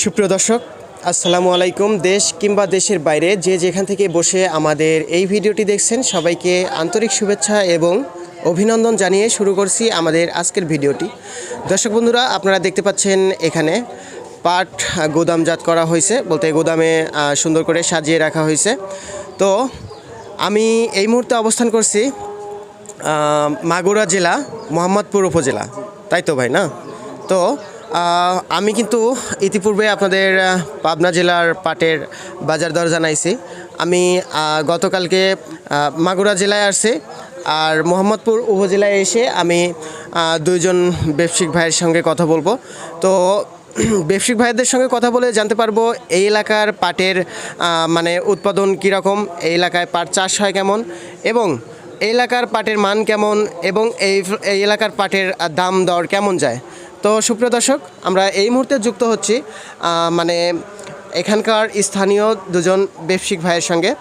সুপ্রিয় দর্শক, আসসালামু আলাইকুম। দেশ কিংবা দেশের বাইরে যে যেখান থেকে বসে আমাদের এই ভিডিওটি দেখছেন সবাইকে আন্তরিক শুভেচ্ছা এবং অভিনন্দন জানিয়ে শুরু করছি আমাদের আজকের ভিডিওটি। দর্শক বন্ধুরা, আপনারা দেখতে পাচ্ছেন এখানে পাট গুদামজাত করা হয়েছে, বলতে গুদামে সুন্দর করে সাজিয়ে রাখা হয়েছে। তো আমি এই মুহূর্তে অবস্থান করছি মাগুরা জেলা মোহাম্মদপুর উপজেলা, তাই তো ভাই না? তো আমি কিন্তু ইতিপূর্বে আপনাদের পাবনা জেলার পাটের বাজার দর জানাইছি। আমি গতকালকে মাগুরা জেলায় আসছি, আর মোহাম্মদপুর উপজেলায় এসে আমি দুইজন ব্যবসায়িক ভাইয়ের সঙ্গে কথা বলবো। তো ব্যবসায়িক ভাইদের সঙ্গে কথা বলে জানতে পারবো এই এলাকার পাটের মানে উৎপাদন কীরকম, এই এলাকায় পাট চাষ হয় কেমন, এবং এই এলাকার পাটের মান কেমন, এবং এই এলাকার পাটের দাম দর কেমন যায়। তো সুপ্রিয় দর্শক, আমরা এই মুহূর্তে যুক্ত হচ্ছি মানে এখানকার স্থানীয় দুজন ব্যবসায়িক ভাইয়ের সঙ্গে।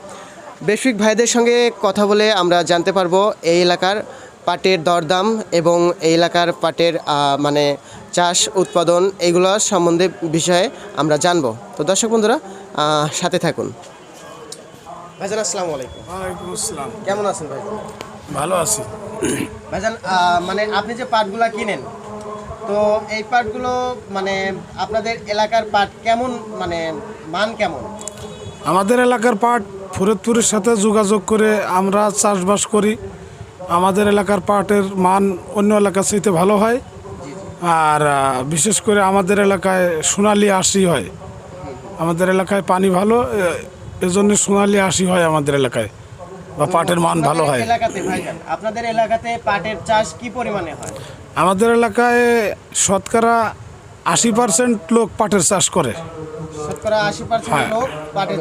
ব্যবসায়িক ভাইদের সঙ্গে কথা বলে আমরা জানতে পারবো এই এলাকার পাটের দরদাম এবং এই এলাকার পাটের মানে চাষ উৎপাদন এইগুলো সম্বন্ধে বিষয়ে আমরা জানবো। তো দর্শক বন্ধুরা, সাথে থাকুন। ভাইজান আসসালামু আলাইকুম। ওয়ালাইকুম আসসালাম। কেমন আছেন ভাইজান? ভালো আছি ভাইজান, মানে আপনি যে পাটগুলা কিনেন, তো এই পাটগুলো মানে আপনাদের এলাকার পাট কেমন, মানে মান কেমন? আমাদের এলাকার পাট ফরিদপুরের সাথে যোগাযোগ করে আমরা চাষবাস করি। আমাদের এলাকার পাটের মান অন্য এলাকার চাইতে ভালো হয়, আর বিশেষ করে আমাদের এলাকায় সোনালি আশি হয়। আমাদের এলাকায় পানি ভালো, এজন্য সোনালি আশি হয় আমাদের এলাকায়, বা পাটের মান ভালো হয়। এলাকাতে ভাইজান, আপনাদের এলাকাতে পাটের চাষ কি পরিমাণে হয়? আমাদের এলাকায় শতকরা 80% লোক পাটের চাষ করে। শতকরা 80% লোক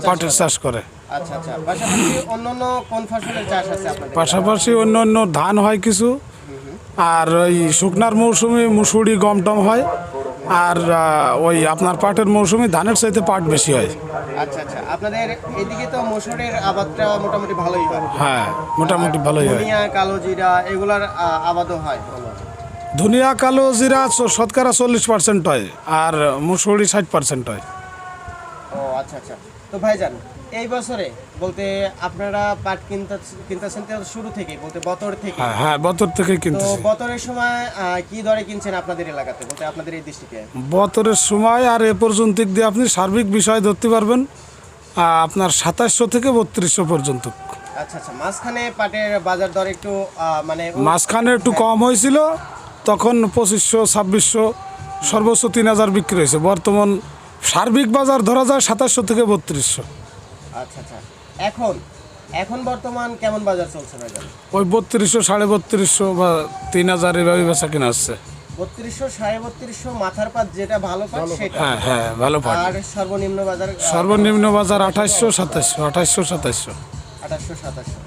পাটের চাষ করে। আচ্ছা আচ্ছা। পাশাপাশি অন্যান্য কোন ফসলের চাষ আছে আপনাদের? পাশাপাশি অন্য অন্য ধান হয় কিছু, আর ওই শুকনার মৌসুমে মুসুরি গম টম হয়, আর ওই আপনার পাটের মৌসুমে ধানের চাইতে পাট বেশি হয়। আচ্ছা আচ্ছা। আপনাদের এদিকে তো মসুরের আবাদটা মোটামুটি ভালোই হয়। হ্যাঁ, মোটামুটি ভালোই হয়। ধনিয়া, কালো জিরা এগুলার আবাদও হয়। ধনিয়া, কালো জিরা শতকরা 40% হয়, আর মুসুরি 60% হয়। ও আচ্ছা আচ্ছা। তো ভাইজান, এই বছরে বলতে আপনারা পাট কিনতেছেন তো শুরু থেকে, বলতে বছর থেকে? হ্যাঁ, বছর থেকে তো কিনতেছি। বছরের সময় কি দরে কিনছেন আপনাদের এলাকাতে, বলতে আপনাদের এই ডিস্ট্রিক্টে? বছরের সময় আর এ পর্যন্ত দিয়ে আপনি সার্বিক বিষয় ধরতে পারবেন আপনার 2700 থেকে 3200 পর্যন্ত। আচ্ছা আচ্ছা। মাঝখানে পাটের বাজার দর একটু মানে মাঝখানে একটু কম হয়েছিল, তখন 2500 2600 সর্বোচ্চ 3000 বিক্রি হয়েছে। বর্তমান সার্বিক বাজার ধরা যায় 2700 থেকে 3200। আচ্ছা আচ্ছা। এখন বর্তমান কেমন বাজার চলছে ভাইজান? ওই 3200 3250 বা 3000 এভাবে বেচা কিনা আসছে। 3200 3250 মাথার পাট যেটা ভালো পাট সেটা? হ্যাঁ হ্যাঁ, ভালো পাট। আর সর্বনিম্ন বাজার? সর্বনিম্ন বাজার 2800 2700 2800 2700। 2800 2700।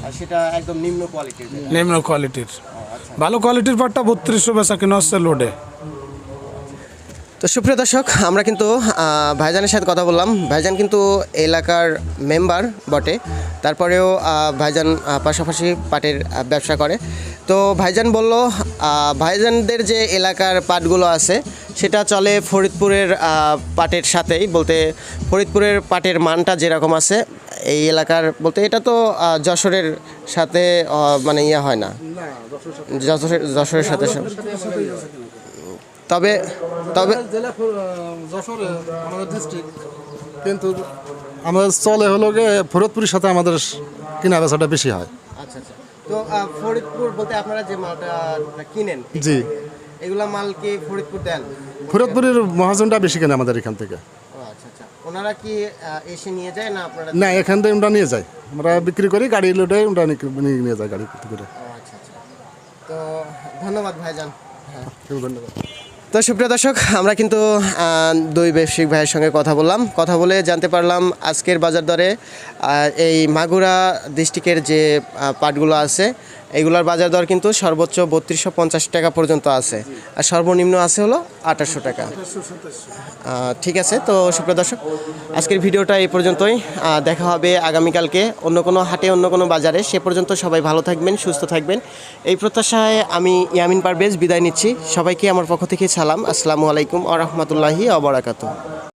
আর সেটা একদম নিম্ন কোয়ালিটির? নিম্ন কোয়ালিটির। আচ্ছা। ভালো কোয়ালিটির পাটটা 3200 বেচা কিনা আসছে লোডে। তো সুপ্রিয় দর্শক, আমরা কিন্তু ভাইজানের সাথে কথা বললাম। ভাইজান কিন্তু এলাকার মেম্বার বটে, তারপরেও ভাইজান পাশাপাশি পাটের ব্যবসা করে। তো ভাইজান বলল ভাইজানদের যে এলাকার পাটগুলো আছে সেটা চলে ফরিদপুরের পাটের সাথেই, বলতে ফরিদপুরের পাটের মানটা যেরকম আছে এই এলাকার, বলতে এটা তো যশোরের সাথে মানে ইয়ে হয় না, যশোরের সাথে তবে জেলা যশোর আমাদের ডিস্ট্রিক্ট, কিন্তু আমাদের চলে হলো গিয়ে ফরিদপুরের সাথে আমাদের কিনা বেচাটা বেশি হয়। আচ্ছা আচ্ছা। তো ফরিদপুর বলতে আপনারা যে মালটা কিনেন, জি, এগুলা মাল কি ফরিদপুর দেন? ফরিদপুরের মহাজনটা বেশি কেনে আমাদের এখান থেকে। ও আচ্ছা আচ্ছা। ওনারা কি এসে নিয়ে যায় না আপনারা? না, এখান থেকে আমরা নিয়ে যাই, আমরা বিক্রি করি, গাড়ি লোডে আমরা নিয়ে যাই গাড়ি করে। ও আচ্ছা আচ্ছা। তো ধন্যবাদ ভাইজান। ধন্যবাদ। তো সুপ্রিয় দর্শক, আমরা কিন্তু দুই ব্যবসায়িক ভাইয়ের সঙ্গে কথা বলে জানতে পারলাম আজকের বাজার দরে এই মাগুরা ডিস্ট্রিক্টের যে পাটগুলো আছে এগুলার বাজার দর কিন্তু সর্বোচ্চ 3250 টাকা পর্যন্ত আছে, আর সর্বনিম্ন আছে হলো 2800 টাকা। ঠিক আছে, তো সুপ্রিয় দর্শক, আজকের ভিডিওটা এই পর্যন্তই। দেখা হবে আগামীকালকে অন্য কোনো হাটে, অন্য কোনো বাজারে। সে পর্যন্ত সবাই ভালো থাকবেন, সুস্থ থাকবেন, এই প্রত্যাশায় আমি ইয়ামিন পারভেজ বিদায় নিচ্ছি। সবাইকে আমার পক্ষ থেকে সালাম। আসসালামু আলাইকুম ওয়া রাহমাতুল্লাহি ওয়া বারাকাতুহু।